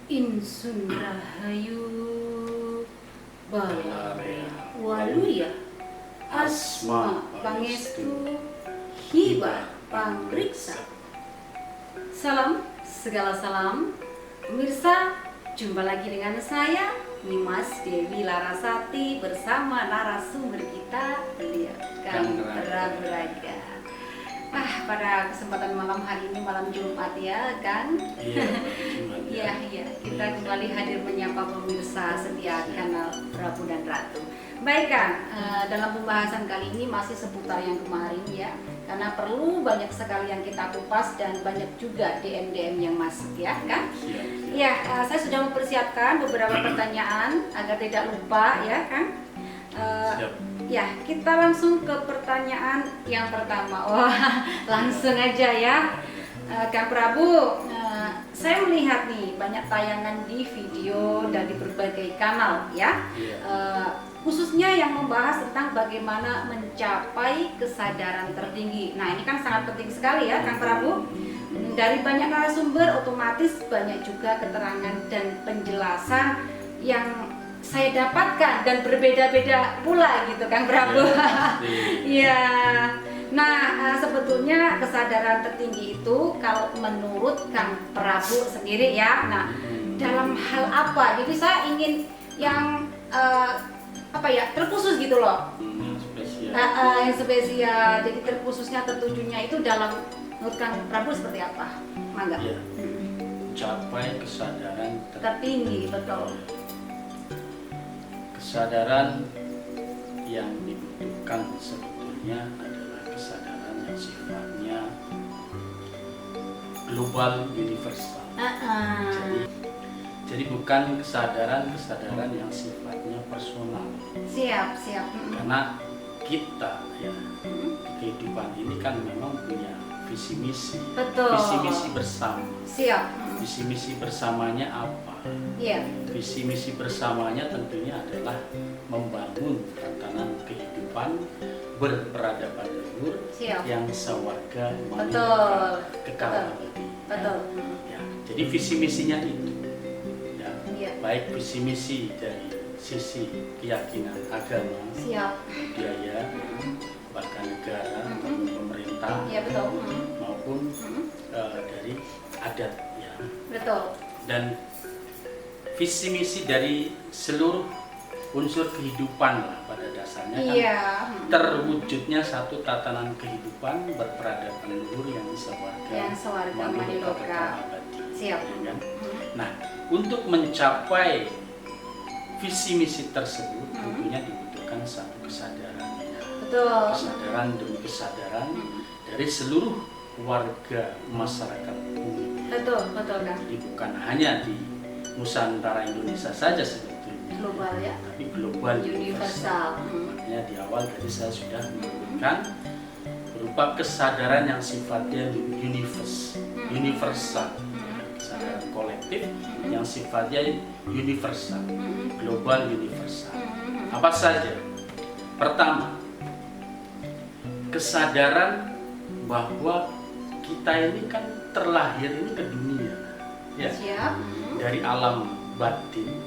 Insun Rahayu Balarea Waluya Asma Pangestu Hiba Pangriksa. Salam, segala salam. Pemirsa, jumpa lagi dengan saya Nimas Dewi Larasati bersama narasumber kita, beliau Kang Prabraga. Pada kesempatan malam hari ini, malam Jumat ya kan? Iya, kita kembali hadir menyapa pemirsa setia kanal Prabu dan Ratu. Baik Kang, dalam pembahasan kali ini masih seputar yang kemarin ya, karena perlu banyak sekali yang kita kupas dan banyak juga DM yang masuk ya kan? Iya, saya sudah mempersiapkan beberapa pertanyaan agar tidak lupa ya kan? Ya, kita langsung ke pertanyaan yang pertama. Wah, langsung aja ya, Kang Prabu. Saya melihat nih banyak tayangan di video dan di berbagai kanal ya, khususnya yang membahas tentang bagaimana mencapai kesadaran tertinggi. Nah, ini kan sangat penting sekali ya, Kang Prabu. Dari banyak narasumber, otomatis banyak juga keterangan dan penjelasan yang saya dapatkan dan berbeda-beda pula gitu Kang Prabu. Iya. Nah, sebetulnya kesadaran tertinggi itu kalau menurut Kang Prabu sendiri ya. Nah, dalam hal apa? Jadi saya ingin yang terkhusus gitu loh. Yang spesial. Jadi terkhususnya, tertujunya itu dalam menurut Kang Prabu seperti apa? Mangga. Ya. Capai kesadaran tertinggi, betul. Kesadaran yang dibutuhkan sebetulnya adalah kesadaran yang sifatnya global, universal. Jadi bukan kesadaran yang sifatnya personal. Siap. Karena kita ya di kehidupan ini kan memang punya visi misi. Betul. Visi misi bersama. Siap. Visi misi bersamanya apa? Iya. Visi misi bersamanya tentunya adalah membangun tatanan kehidupan berperadaban luhur yang sewarga kekal abadi. Betul. Ya, jadi visi misinya itu, ya, iya. Baik visi misi dari sisi keyakinan agama, budaya, bahkan negara, pemerintah, ya, betul. maupun dari adat, ya. Betul. Dan visi misi dari seluruh unsur kehidupan lah pada dasarnya kan terwujudnya satu tatanan kehidupan berperadaban luhur yang sewarga maniloka abadi. Siap. Ya kan? Nah, untuk mencapai visi misi tersebut tentunya dibutuhkan satu kesadaran. Betul. Kesadaran demi kesadaran dari seluruh warga masyarakat bumi. Betul kan. Jadi bukan hanya di Nusantara Indonesia saja sebetulnya, global ya, tapi global universal. Makanya di awal tadi saya sudah menyebutkan berupa kesadaran yang sifatnya universal, kesadaran kolektif yang sifatnya universal, global universal. Apa saja? Pertama, kesadaran bahwa kita ini kan terlahir ini ke dunia, ya. Siap. Dari alam batin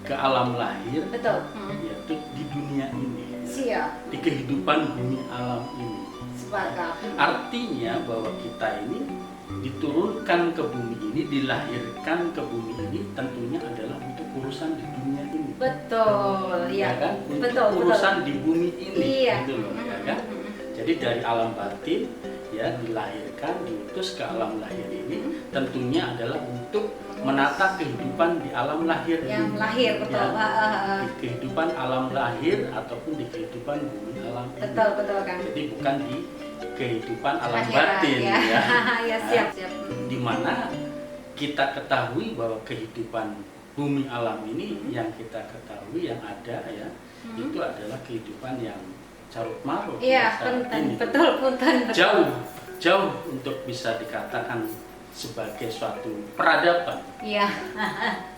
ke alam lahir, betul. Yaitu di dunia ini. Siap. Di kehidupan bumi alam ini. Sepakat. Artinya bahwa kita ini diturunkan ke bumi ini, dilahirkan ke bumi ini tentunya adalah untuk urusan di dunia ini. Betul, ya kan? Untuk urusan di bumi ini, gitu loh, ya kan? Jadi dari alam batin ya dilahirkan, diutus ke alam lahir ini tentunya adalah untuk menata kehidupan di alam lahir yang ini. Lahir, betul. Ya, di kehidupan alam lahir ataupun di kehidupan bumi alam ini. Betul kan. Jadi bukan di kehidupan alam batin ya. Ya, siap. Di mana kita ketahui bahwa kehidupan bumi alam ini yang kita ketahui yang ada ya itu adalah kehidupan yang carut marut. Iya, punten. Jauh untuk bisa dikatakan sebagai suatu peradaban. Iya.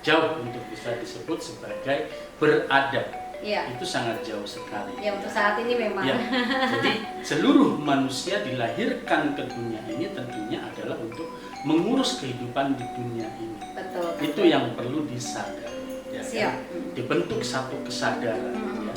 Jauh untuk bisa disebut sebagai beradab. Iya. itu sangat jauh sekali. Ya, untuk saat ini memang. Ya, jadi seluruh manusia dilahirkan ke dunia ini tentunya adalah untuk mengurus kehidupan di dunia ini. Betul. Itu yang perlu disadari. Ya, Siap. kan? Dibentuk satu kesadaran. Ya.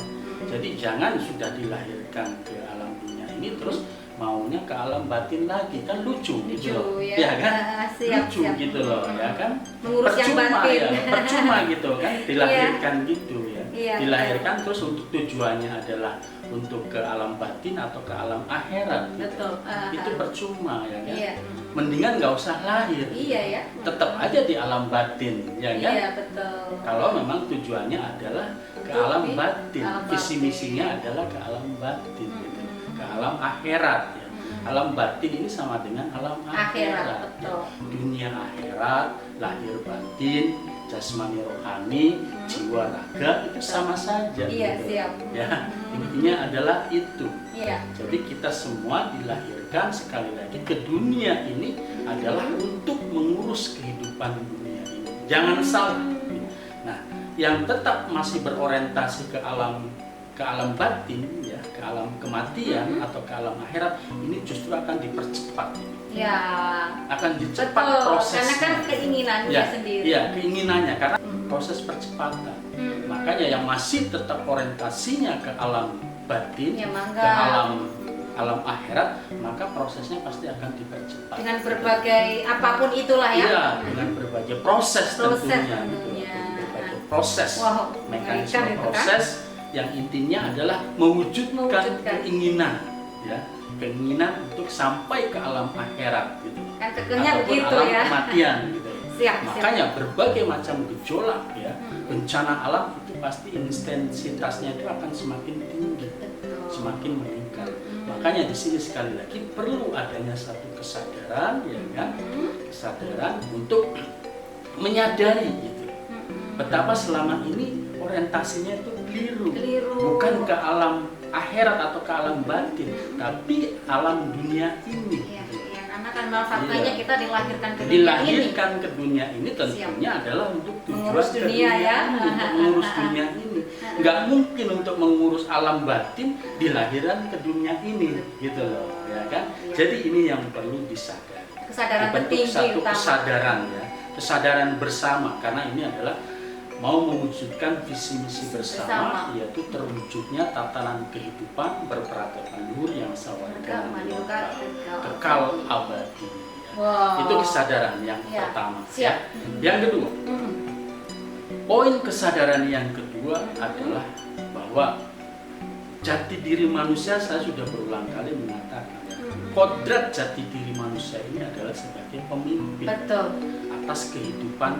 Jadi jangan sudah dilahirkan ke alam dunia ini terus maunya ke alam batin lagi, kan lucu gitu loh, ya kan? Lucu gitu loh, ya kan? Mengurus yang batin. Ya, percuma gitu kan, dilahirkan gitu ya. Dilahirkan terus untuk tujuannya adalah untuk ke alam batin atau ke alam akhirat. Gitu. Betul. Itu percuma ya kan? Iya. Mendingan nggak usah lahir. Iya ya. Tetap aja di alam batin, ya kan? Iya, betul. Kalau memang tujuannya adalah ke alam batin, visi misinya adalah ke alam batin, gitu. Ke alam akhirat. Ya. Alam batin ini sama dengan alam akhirat. Betul. Dunia akhirat, lahir batin, jasmani rohani, jiwa raga itu sama saja. Iya, gitu. siap. Ya, intinya adalah itu. Iya. Jadi kita semua dilahirkan sekali lagi ke dunia ini adalah untuk mengurus kehidupan dunia ini. Jangan salah. Nah, yang tetap masih berorientasi ke alam batin, ya, ke alam kematian atau ke alam akhirat, ini justru akan dipercepat. Ya. Akan dicepat prosesnya. Karena kan keinginannya sendiri. Iya, keinginannya karena proses percepatan. Makanya yang masih tetap orientasinya ke alam batin, ya, ke alam akhirat, maka prosesnya pasti akan dipercepat. Dengan berbagai apapun itulah ya. Iya, dengan berbagai proses tentunya. Berbagai proses, mekanisme proses yang intinya adalah mewujudkan keinginan, ya, keinginan untuk sampai ke alam akhirat, gitu. Kan kekehnya begitu alam ya. kematian, gitu. Makanya siap. berbagai macam gejolak, ya, bencana alam itu pasti intensitasnya itu akan semakin tinggi, semakin meningkat. Makanya di sini sekali lagi perlu adanya satu kesadaran, ya kan, kesadaran untuk menyadari, gitu, betapa selama ini orientasinya itu keliru. Bukan ke alam akhirat atau ke alam batin, tapi alam dunia ini. Iya, karena kan faktanya kita dilahirkan ke dunia ini tentunya adalah untuk mengurus tujuan dunia ya, untuk mengurus dunia ini. Nggak mungkin untuk mengurus alam batin dilahiran ke dunia ini, gitu loh, ya kan? Jadi ini yang perlu disadari. Kesadaran Dibentuk tertinggi satu utama. kesadaran, ya, kesadaran bersama, karena ini adalah mau mewujudkan visi misi bersama, yaitu terwujudnya tatanan kehidupan berperadaban luhur yang sawarga kekal abadi. Wow. Itu kesadaran yang pertama. Siap. Ya. Yang kedua, poin kesadaran yang kedua adalah bahwa jati diri manusia, saya sudah berulang kali mengatakan, kodrat jati diri manusia ini adalah sebagai pemimpin. Betul. Atas kehidupan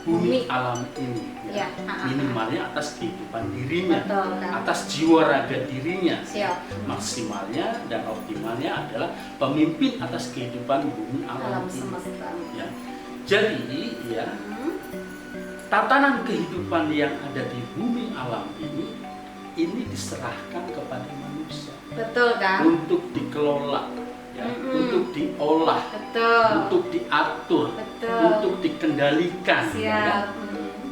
bumi alam ini, ya. Minimalnya atas kehidupan dirinya. Betul, atas jiwa raga dirinya. Siap. Maksimalnya dan optimalnya adalah pemimpin atas kehidupan bumi alam ini. Semesta. Ya. Jadi, ya, tatanan kehidupan yang ada di bumi alam ini diserahkan kepada manusia. Betul kan? Untuk dikelola, ya, untuk diolah, untuk diatur, untuk dikendalikan, ya,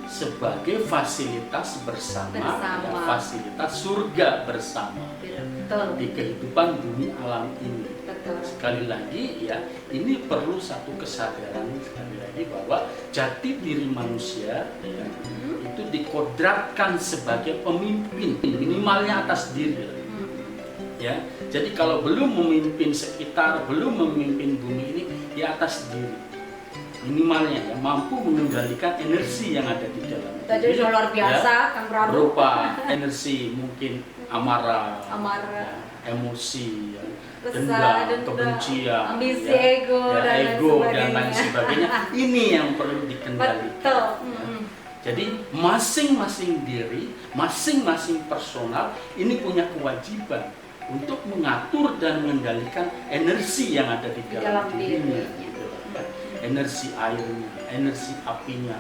sebagai fasilitas bersama. Ya, fasilitas surga bersama. Betul. Di kehidupan bumi alam ini. Betul. Sekali lagi, ya, ini perlu satu kesadaran sekali lagi bahwa jati diri manusia, ya, itu dikodratkan sebagai pemimpin, minimalnya atas diri. Ya, jadi kalau belum memimpin sekitar, belum memimpin bumi ini, di atas diri, minimalnya, ya, mampu mengendalikan energi yang ada di dalam. Jadi luar biasa, ya, Kang Prabu. Berupa energi mungkin amarah, ya, emosi, ya, dendam, kebencian, ambisi, ya, ego, dan lain sebagainya. Ini yang perlu dikendalikan. Betul. Jadi masing-masing diri, masing-masing personal ini punya kewajiban untuk mengatur dan mengendalikan energi yang ada di dalam dirinya. Gitu. Energi airnya, energi apinya,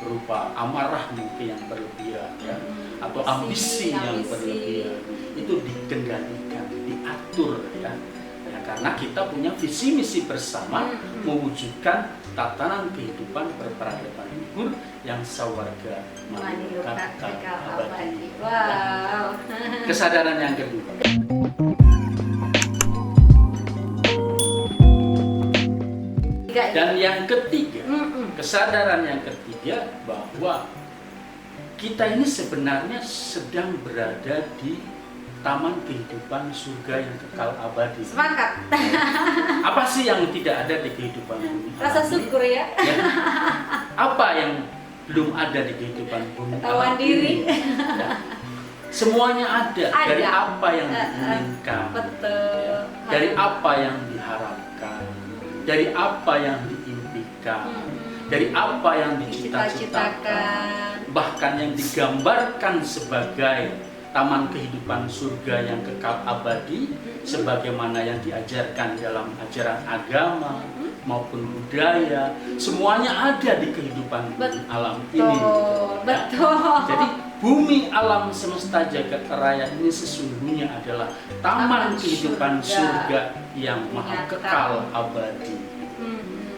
berupa amarah mungkin yang berlebihan, ya, atau ambisi yang berlebihan, itu dikendalikan, diatur, ya, Karena kita punya visi misi bersama mewujudkan tatanan kehidupan berperadaban luhur yang sawarga Maniluka kekal kekal abadi. abadi. Wow. Kesadaran yang kedua. Dan yang ketiga, kesadaran yang ketiga bahwa kita ini sebenarnya sedang berada di taman kehidupan surga yang kekal abadi. Sepakat. Apa sih yang tidak ada di kehidupan bumi? Rasa syukur ya. Ya. Apa yang belum ada di kehidupan bumi? Ketahuan diri. Ya. Semuanya ada. Dari apa yang diinginkan, Betul. ya. Dari apa yang diharapkan, dari apa yang diimpikan, dari apa yang dicita-citakan, bahkan yang digambarkan sebagai taman kehidupan surga yang kekal abadi, sebagaimana yang diajarkan dalam ajaran agama maupun budaya, semuanya ada di kehidupan alam ini. Betul. Jadi bumi alam semesta jagat raya ini sesungguhnya adalah taman kehidupan surga yang maha kekal abadi.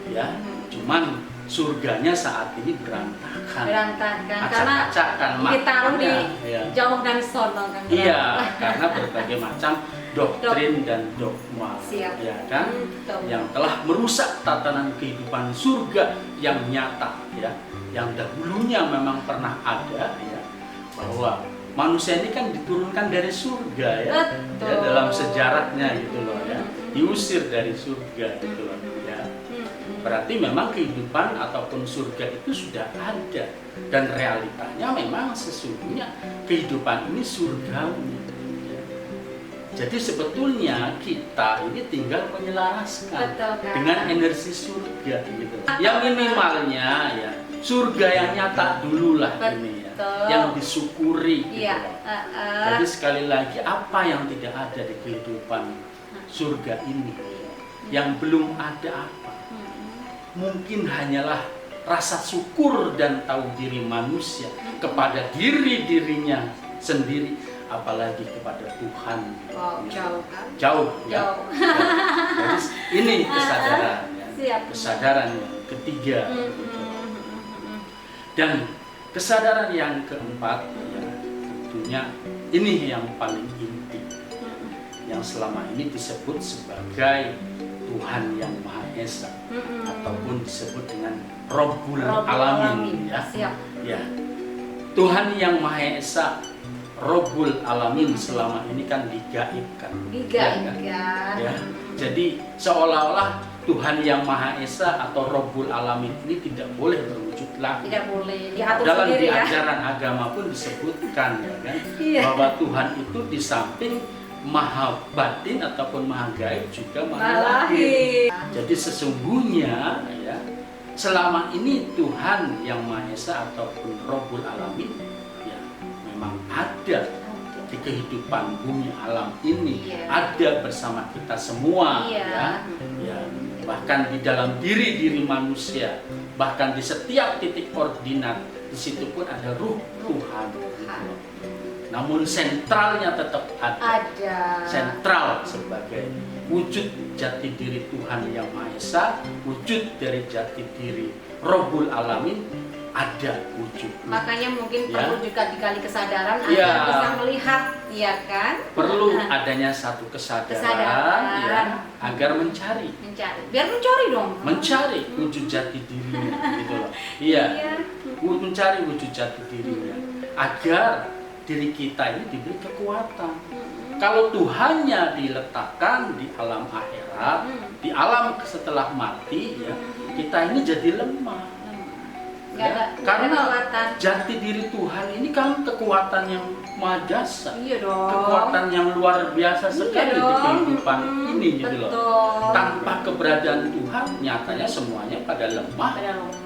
Ya, cuman surganya saat ini berantakan karena ditaruh di jauh dan sono kan. Iya, karena berbagai macam doktrin dan dogma, ya kan, yang telah merusak tatanan kehidupan surga yang nyata, ya, yang dahulunya memang pernah ada, ya, bahwa manusia ini kan diturunkan dari surga, ya, ya dalam sejarahnya gitu loh, ya, diusir dari surga gitu loh, ya. Berarti memang kehidupan ataupun surga itu sudah ada, dan realitanya memang sesungguhnya kehidupan ini surgawi. Jadi sebetulnya kita ini tinggal menyelaraskan dengan energi surga gitu. Yang minimalnya ya surga yang nyata dulu lah ini ya, yang disyukuri gitu. Jadi sekali lagi apa yang tidak ada di kehidupan surga ini, yang belum ada apa? Mungkin hanyalah rasa syukur dan tahu diri manusia kepada dirinya sendiri, apalagi kepada Tuhan. Wow, jauh kan? Jauh, ya. Jadi ini kesadaran, ya. Kesadaran yang ketiga. Dan kesadaran yang keempat, ya, tentunya ini yang paling inti, yang selama ini disebut sebagai Tuhan yang Maha Esa, ataupun disebut dengan Rabbul Alamin, ya. Ya. Tuhan yang Maha Esa, Rabbul Alamin selama ini kan digaibkan. Ya. Jadi seolah-olah Tuhan yang Maha Esa atau Rabbul Alamin ini tidak boleh berwujud lagi. Tidak boleh diatur dalam sendiri, di ajaran agama pun disebutkan, ya kan, bahwa Tuhan itu di samping maha batin ataupun maha gaib juga maha lahir. Jadi sesungguhnya ya selama ini Tuhan yang Maha Esa ataupun Rabbul Alamin ya memang ada di kehidupan bumi alam ini, ada bersama kita semua, ya. Ya, bahkan di dalam diri manusia, bahkan di setiap titik koordinat di situ pun ada ruh Tuhan. Namun sentralnya tetap ada. Sentral sebagai wujud jati diri Tuhan yang Maha Esa, wujud dari jati diri Rabbul Alamin, ada wujud. Makanya mungkin perlu juga dikali kesadaran agar bisa melihat, ya kan? Perlu adanya satu kesadaran. Ya, agar mencari. Biar mencari dong. Mencari wujud jati dirinya, gitu loh. Iya. Mencari wujud jati dirinya agar diri kita ini diberi kekuatan. Kalau Tuhannya diletakkan di alam akhirat, di alam setelah mati, ya, kita ini jadi lemah. Ya, karena jati diri Tuhan ini kan kekuatan yang maha dahsyat, kekuatan yang luar biasa sekali di kehidupan ini, gitu loh. Tanpa keberadaan Tuhan, nyatanya semuanya pada lemah,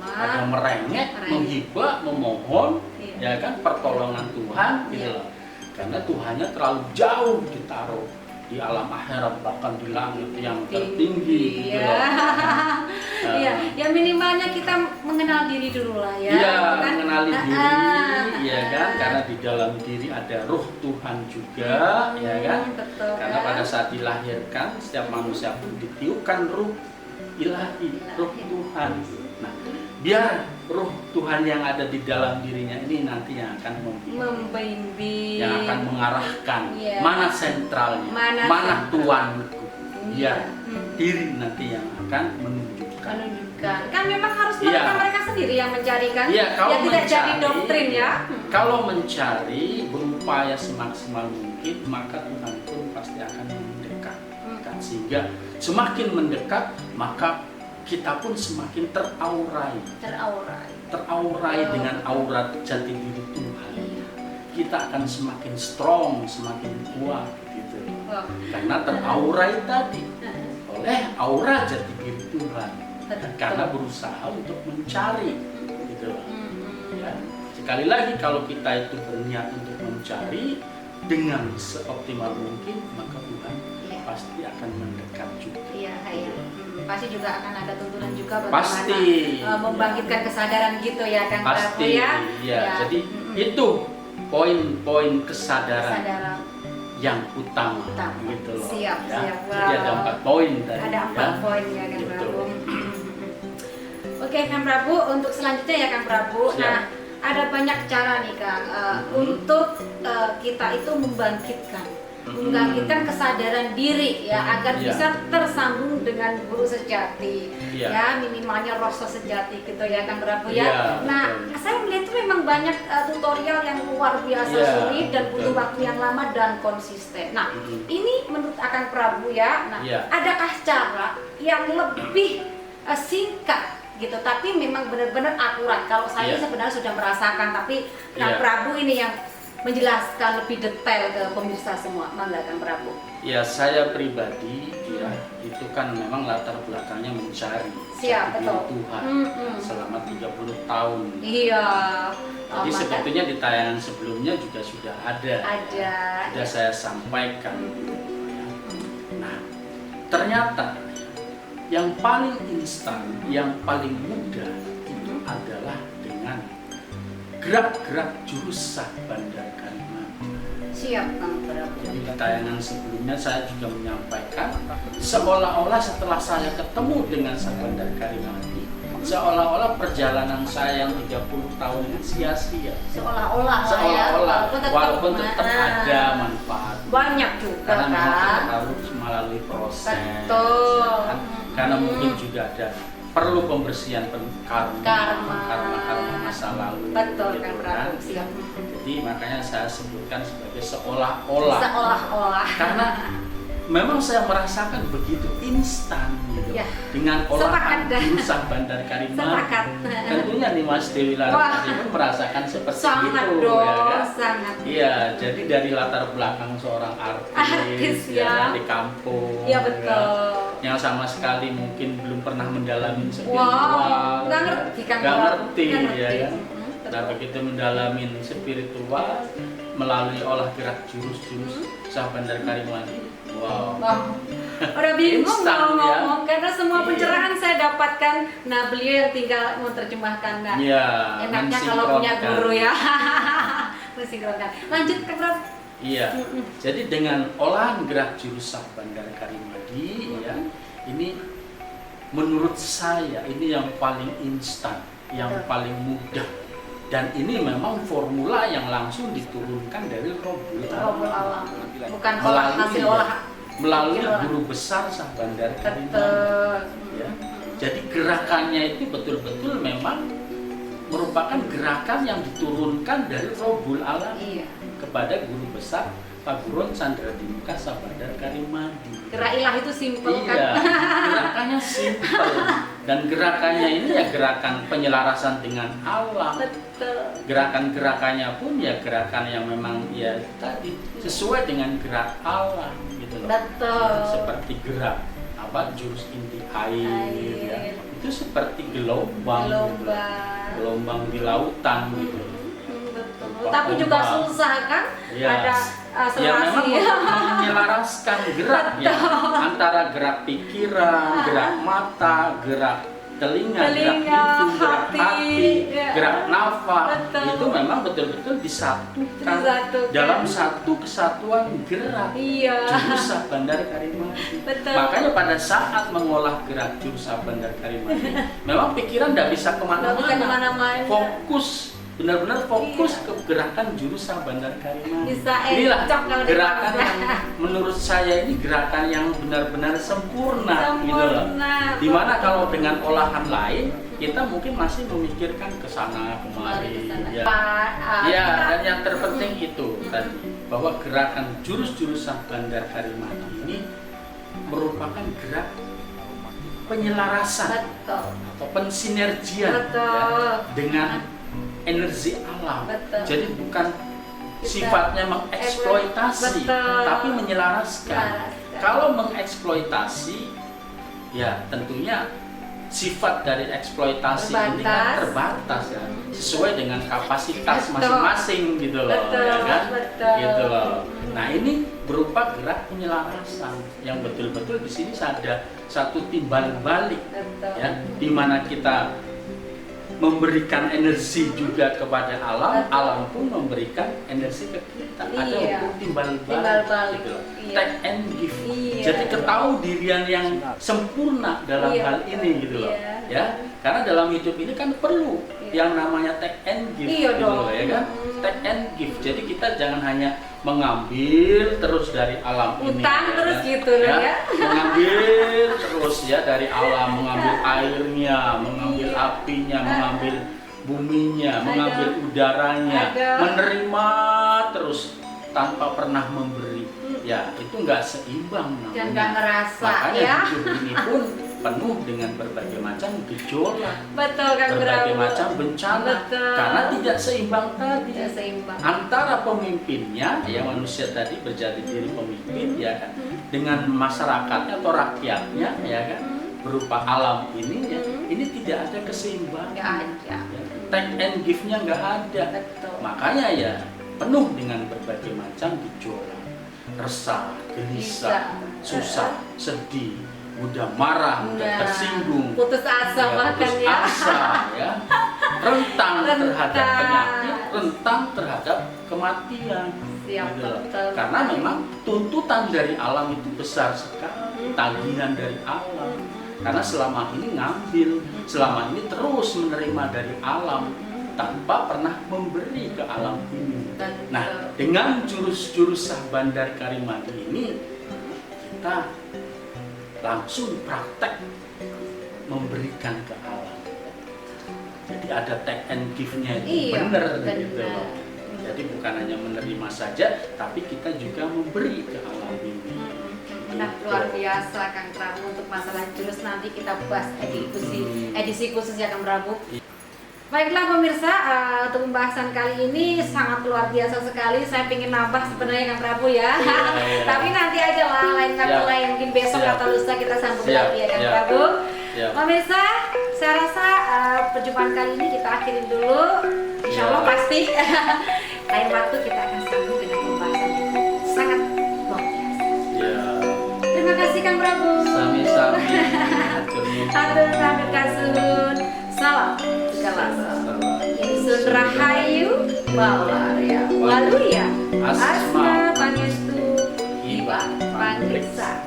pada merengek, menghibah, memohon, ya kan, pertolongan Tuhan, gitu loh. Karena Tuhannya terlalu jauh ditaruh di alam akhirat, bahkan di langit yang tertinggi, gitu loh. Ya minimalnya kita mengenal diri dulu lah ya. Iya, gitu kan? mengenali diri, ya kan? Karena di dalam diri ada Roh Tuhan juga, ya kan? Betul. Karena kan? pada saat dilahirkan, setiap manusia pun ditiupkan Ruh Ilahi, Roh Tuhan. Nah, biar Roh Tuhan yang ada di dalam dirinya ini nanti yang akan membimbing, yang akan mengarahkan Iya. mana sentralnya, Mana mana sentral. tuanku. Biar Iya. diri nanti yang akan menunjukkan. Kan memang harus Iya. mereka sendiri yang mencari kan, Iya, kalau ya tidak jadi mencari, doktrin ya. Kalau mencari, berupaya semaksimal mungkin, maka Tuhan pun pasti akan mendekat. Kan? Sehingga semakin mendekat, maka kita pun semakin teraurai dengan aura jati diri Tuhan. Iya. Kita akan semakin strong, semakin kuat gitu. Wow. Karena teraurai tadi oleh aura jati diri Tuhan. Betul. Karena berusaha untuk mencari gitu loh. Ya. Sekali lagi kalau kita itu berniat untuk mencari dengan seoptimal mungkin, maka Tuhan Iya. pasti akan mendekat juga. Iya. Pasti juga akan ada tuntunan juga Pasti. bagaimana membangkitkan kesadaran gitu ya kan Prabu Pasti, ya. ya. Jadi itu poin-poin kesadaran Kesadaran. yang utama, Utama. gitu loh. Siap, ya. siap. Jadi ada Wow. 4 poin tadi. Ada 4 ya. poin ya kan Gitu. Prabu. Oke Kang Prabu, untuk selanjutnya ya Kang Prabu. Siap. Nah, ada banyak cara nih Kang untuk kita itu membangkitkan kesadaran diri ya agar Iya. bisa tersambung dengan guru sejati. Iya. Ya, minimalnya rasa sejati gitu ya Kang Prabu ya. Iya, Nah, betul. saya melihat itu memang banyak tutorial yang luar biasa Iya, sulit dan butuh betul. waktu yang lama dan konsisten. Nah, Mhm. ini menurut Kang Prabu ya. Nah, Iya. adakah cara yang lebih singkat gitu tapi memang benar-benar akurat? Kalau saya Iya. sebenarnya sudah merasakan, tapi Kang Iya. Prabu ini yang menjelaskan lebih detail ke pemirsa semua. Mangga Kang Prabu. Ya, saya pribadi ya itu kan memang latar belakangnya mencari Siap, jati diri betul. Tuhan selama 30 tahun. Iya. Jadi maka sebetulnya di tayangan sebelumnya juga sudah ada. ada. Sudah saya sampaikan. Nah, ternyata yang paling instan, yang paling mudah itu adalah dengan gerak-gerak jurus sah bandar kalimat. Siap Kang Prabu. Jadi di tayangan sebelumnya saya juga menyampaikan seolah-olah setelah saya ketemu dengan Sah Bandar Karimati, seolah-olah perjalanan saya yang 30 tahun ini sia-sia. Seolah-olah lah ya. Seolah-olah, tetap walaupun tetap ada manfaat. banyak juga Karena memang kan. kita harus melalui proses. Betul. ya kan? Karena mungkin juga ada perlu pembersihan karma masa lalu. Betul gitu Kang Prabu. Siap. Jadi makanya saya sebutkan sebagai seolah-olah. Seolah-olah. Karena memang saya merasakan begitu instan gitu. Ya. Dengan Sepakat olahan dah. jurusan Bandar Karimati. Sepakat. Tentunya nih Mas Dewi Wah. Larasati pun merasakan seperti Sangat itu dong, ya kan. sangat. Iya, jadi dari latar belakang seorang artis, Artis, ya. kan, di kampung. Iya betul. Ya, yang sama sekali mungkin belum pernah mendalami spiritual. Wow, nggak ngerti Kang Nggak Prabu. ngerti, Nggak ya ngerti. kan. Nah, begitu mendalami spiritual melalui olah gerak jurus-jurus Sah Bandar Karimati. Wow. Wah, udah bingung Instan, mau ya. ngomong karena semua Iya. pencerahan saya dapatkan. Nah, beliau yang tinggal menerjemahkan. Nah, Iya, enaknya kalau punya mensinkronkan. guru ya. Mensinkronkan. Lanjut Kang Prabu. Iya. Jadi dengan olahan gerak jurus Sah Bandar Karimati ya, ini menurut saya ini yang paling instan, yang Betul. paling mudah. Dan ini memang formula yang langsung diturunkan dari Robbul Robbul Alam. Bukan Melalui- hasil olah. melalui Pikiran. guru besar Sah Bandar Karimati. Betul. Ya. Jadi gerakannya itu betul-betul memang merupakan gerakan yang diturunkan dari Robbul Alam Iya. kepada guru besar Pak Buron Chandra Dimuka Sah Bandar Karimati. Gerak ilah itu simpel Iya, kan. gerakannya simpel dan gerakannya ini ya gerakan penyelarasan dengan alam. Betul. Gerakan-gerakannya pun ya gerakan yang memang ya tadi sesuai dengan gerak alam gitu loh. Betul. Seperti gerak jurus inti air, ya. Itu seperti gelombang, gitu. Gelombang di lautan gitu. Betul. Tapi juga susah kan? Ya. Ada Ya memang selasi. untuk menyelaraskan gerak ya antara gerak pikiran, gerak mata, gerak telinga, gerak hidung, gerak gerak nafas, Betul. itu memang betul-betul disatukan Disatukan. dalam satu kesatuan gerak. Iya. Jurusah Bandar Karimati. Betul. Makanya pada saat mengolah gerak Jurusah Bandar Karimati, memang pikiran tidak bisa Nggak bisa kemana-mana. kemana-mana. Fokus, benar-benar fokus Iya. ke gerakan Jurusah Bandar Karimati. Bisa Inilah encok kalau gerakan dipaksa. yang menurut saya ini gerakan yang benar-benar sempurna, gitu loh. Dimana kalau dengan olahan lain kita mungkin masih memikirkan ke sana kemari, ya. Ya, dan yang terpenting itu tadi bahwa gerakan jurus-jurusan Bandar Karimati ini merupakan gerak penyelarasan Betul. atau pensinergian Betul. dengan energi alam. Betul. Jadi bukan sifatnya mengeksploitasi, Betul. tapi menyelaraskan. Menyelaraskan. Kalau mengeksploitasi, ya tentunya sifat dari eksploitasi ini kan terbatas ya, sesuai dengan kapasitas Betul. masing-masing gitu loh, Betul, ya kan? betul. Gitu loh. Nah ini berupa gerak penyelarasan yang betul-betul di sini ada satu timbal balik, Betul. ya, di mana kita memberikan energi juga kepada alam, Betul. alam pun memberikan energi ke kita. Ada Iya. hukum timbal Timbal balik, balik. gitu loh. Iya. Take and give. Iya. Jadi ketahui dirian yang sempurna dalam Iya, hal betul. ini gitu loh. Iya. Ya, karena dalam hidup ini kan perlu Iya. yang namanya take and give, Iya gitu dong. loh, ya kan? Take and give. Jadi kita jangan hanya mengambil terus dari alam ini. Utang ya terus kan? gitu loh ya. Mengambil terus ya dari alam, mengambil airnya, mengambil Iya. apinya, mengambil buminya, Ada. mengambil udaranya, Ada. menerima terus tanpa pernah memberi. Ya, itu nggak seimbang namanya. Dan nggak ngerasa Makanya ya. hidup ini pun penuh dengan berbagai macam gejolak, Betul kan berbagai Prabu? macam bencana, Betul. karena tidak seimbang tadi. Tidak seimbang. Antara pemimpinnya, ya manusia tadi berjadi diri pemimpin, ya kan, dengan masyarakatnya atau rakyatnya, ya kan, berupa alam ini, ya, ini tidak ada keseimbangan. Nggak ada. Ya, take and give-nya nggak ada. Betul. Makanya ya penuh dengan berbagai macam gejolak, resah, gelisah, susah, sedih, mudah marah, mudah Nah, tersinggung, putus asa ya, bahkan putus ya. asa, ya, rentang terhadap Rentang. penyakit, rentang terhadap kematian. Siap, Gitu loh. betul. Karena memang tuntutan dari alam itu besar sekali, tagihan dari alam. Karena selama ini ngambil, selama ini terus menerima dari alam tanpa pernah memberi ke alam ini. Betul. Nah, dengan jurus-jurusah Bandar Karimati ini kita langsung praktek memberikan ke alam. Jadi ada take and give-nya itu Iya, benar benar. gitu loh. Jadi bukan hanya menerima saja, tapi kita juga memberi ke alam ini. Nah, luar biasa Kang Prabu. Untuk masalah jurus nanti kita bahas edisi khusus ya Kang Prabu. Baiklah pemirsa, untuk pembahasan kali ini sangat luar biasa sekali. Saya ingin nambah sebenarnya Kang Prabu ya. Iya. Tapi nanti aja lah, lain waktu Siap. lain, mungkin besok Siap. atau lusa kita sambung Siap. lagi ya Kang Siap. Prabu. Siap. Pemirsa, saya rasa perjumpaan kali ini kita akhirin dulu. Insya Allah Ya. pasti lain waktu kita akan sambung dengan pembahasan yang sangat luar biasa. Ya, Terima kasih Kang Prabu. sami-sami. Hatur kasuhun. Salam segala Insun Rahayu Bawaria Waluya Asma Pangestu Iba Pangriksa.